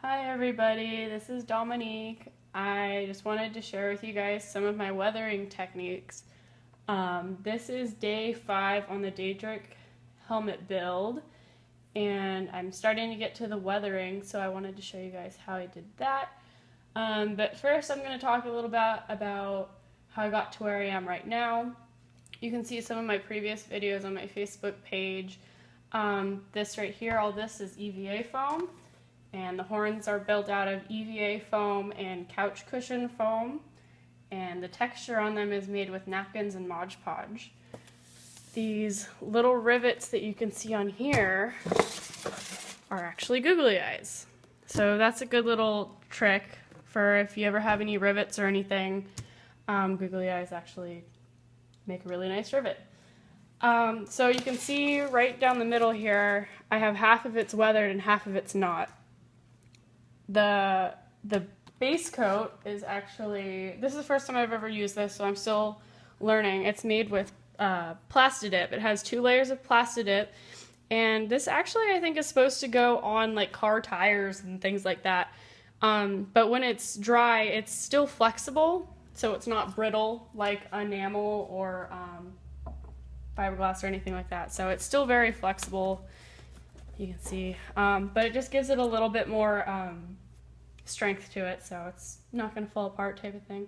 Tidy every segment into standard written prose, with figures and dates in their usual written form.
Hi everybody, this is Dominique. I just wanted to share with you guys some of my weathering techniques. This is day 5 on the Daedric helmet build, and I'm starting to get to the weathering, so I wanted to show you guys how I did that. But first I'm going to talk a little bit about how I got to where I am right now. You can see some of my previous videos on my Facebook page. This right here, all this is EVA foam. And the horns are built out of EVA foam and couch cushion foam. And the texture on them is made with napkins and Mod Podge. These little rivets that you can see on here are actually googly eyes. So that's a good little trick for if you ever have any rivets or anything. Googly eyes actually make a really nice rivet. So you can see right down the middle here, I have half of it's weathered and half of it's not. The base coat is actually, this is the first time I've ever used this, so I'm still learning. It's made with plaster dip. It has 2 layers of plaster dip, and this actually I think is supposed to go on like car tires and things like that. But when it's dry, it's still flexible, so it's not brittle like enamel or fiberglass or anything like that. So it's still very flexible. You can see, but it just gives it a little bit more strength to it, so it's not going to fall apart type of thing.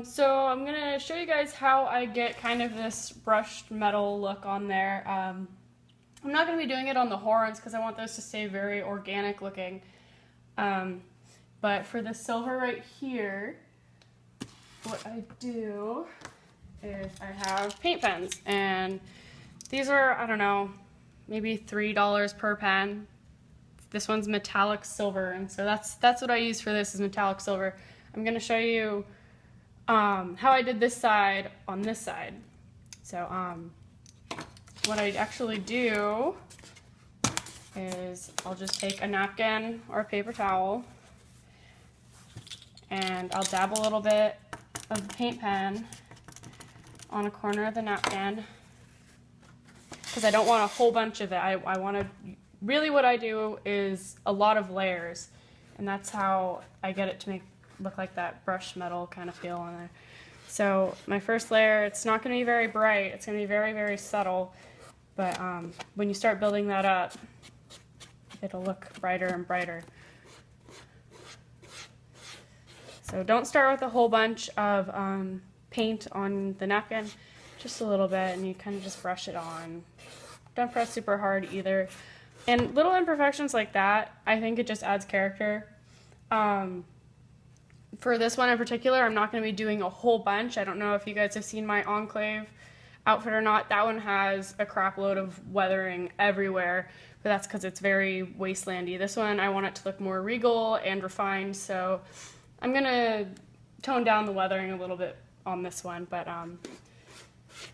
So I'm going to show you guys how I get kind of this brushed metal look on there. I'm not going to be doing it on the horns because I want those to stay very organic looking. But for the silver right here, what I do is I have paint pens, and these are, I don't know, maybe $3 per pen. This one's metallic silver, and so that's what I use for this, is metallic silver. I'm going to show you how I did this side on this side. So what I actually do is I'll just take a napkin or a paper towel, and I'll dab a little bit of the paint pen on a corner of the napkin, because I don't want a whole bunch of it. I want to, really what I do is a lot of layers, and that's how I get it to look like that brushed metal kind of feel on there. So my first layer, it's not going to be very bright, it's going to be very, very subtle, but when you start building that up, it'll look brighter and brighter. So don't start with a whole bunch of paint on the napkin, just a little bit, and you kind of just brush it on. Don't press super hard either. And little imperfections like that, I think it just adds character. For this one in particular, I'm not going to be doing a whole bunch. I don't know if you guys have seen my Enclave outfit or not. That one has a crap load of weathering everywhere, but that's because it's very wastelandy. This one, I want it to look more regal and refined, so I'm going to tone down the weathering a little bit on this one, but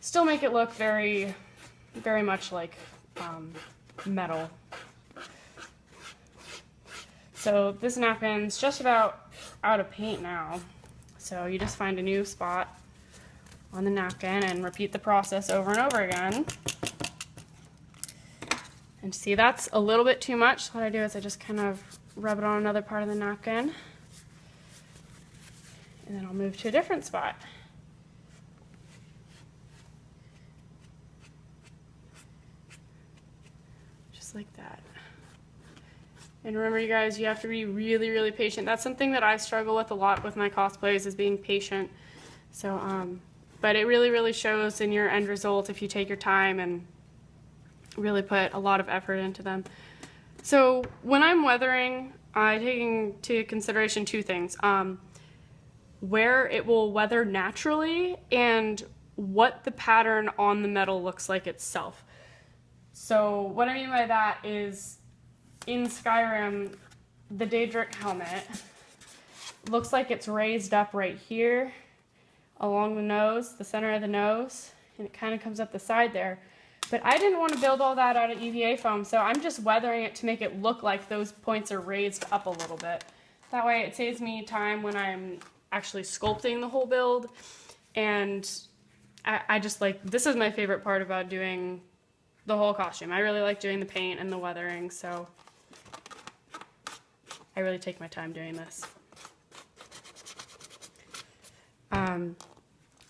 still make it look very, very much like metal. So this napkin's just about out of paint now, so you just find a new spot on the napkin and repeat the process over and over again. And see, that's a little bit too much, so what I do is I just kind of rub it on another part of the napkin, and then I'll move to a different spot. Just like that. And remember, you guys, you have to be really, really patient. That's something that I struggle with a lot with my cosplays, is being patient. So, but it really, really shows in your end result if you take your time and really put a lot of effort into them. So when I'm weathering, I take into consideration 2 things. Where it will weather naturally and what the pattern on the metal looks like itself. So what I mean by that is, in Skyrim, the Daedric helmet looks like it's raised up right here along the nose, the center of the nose, and it kind of comes up the side there. But I didn't want to build all that out of EVA foam, so I'm just weathering it to make it look like those points are raised up a little bit. That way it saves me time when I'm actually sculpting the whole build, and I just like, this is my favorite part about doing the whole costume. I really like doing the paint and the weathering, so I really take my time doing this.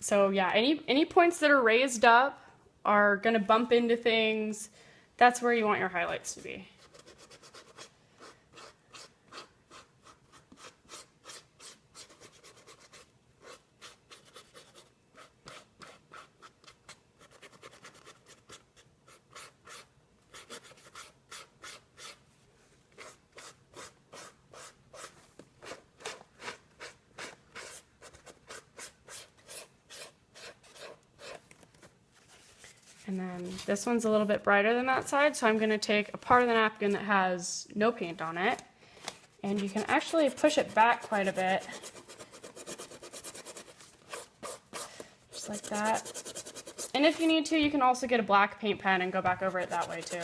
So yeah, any points that are raised up are gonna bump into things. That's where you want your highlights to be. And then this one's a little bit brighter than that side, so I'm going to take a part of the napkin that has no paint on it, and you can actually push it back quite a bit, just like that. And if you need to, you can also get a black paint pen and go back over it that way too.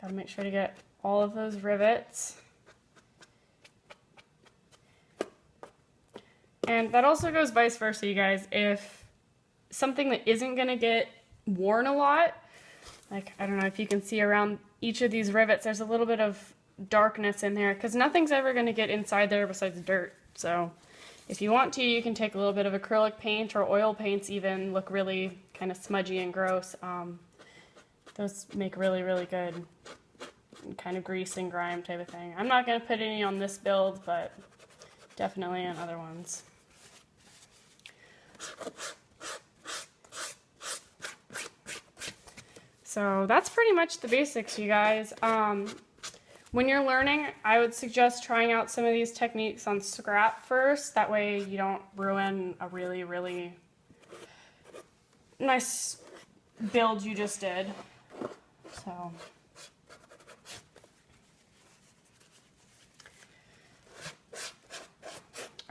Gotta make sure to get all of those rivets. And that also goes vice versa, you guys. If something that isn't going to get worn a lot, like, I don't know if you can see around each of these rivets, there's a little bit of darkness in there, because nothing's ever going to get inside there besides dirt. So if you want to, you can take a little bit of acrylic paint, or oil paints even look really kind of smudgy and gross. Those make really, really good kind of grease and grime type of thing. I'm not going to put any on this build, but definitely on other ones. So that's pretty much the basics, you guys. When you're learning, I would suggest trying out some of these techniques on scrap first. That way you don't ruin a really, really nice build you just did. So all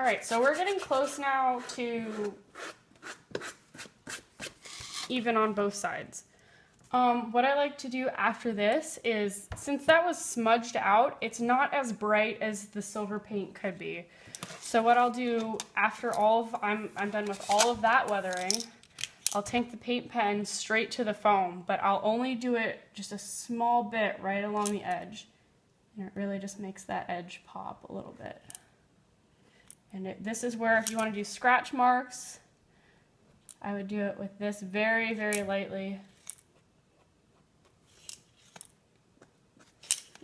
right, so we're getting close now to even on both sides. What I like to do after this is, since that was smudged out, it's not as bright as the silver paint could be. So what I'll do after I'm done with all of that weathering, I'll take the paint pen straight to the foam, but I'll only do it just a small bit right along the edge. And it really just makes that edge pop a little bit. And this is where, if you want to do scratch marks, I would do it with this very, very lightly.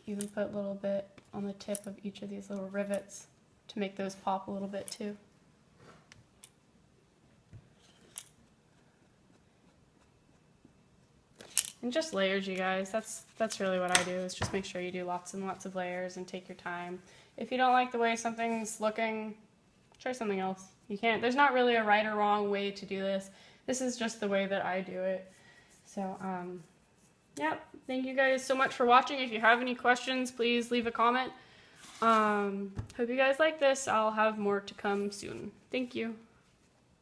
Even put a little bit on the tip of each of these little rivets to make those pop a little bit too. And just layers, you guys. That's really what I do, is just make sure you do lots and lots of layers and take your time. If you don't like the way something's looking, try something else. You can't, there's not really a right or wrong way to do this. This is just the way that I do it. So, yeah, thank you guys so much for watching. If you have any questions, please leave a comment. Hope you guys like this. I'll have more to come soon. Thank you.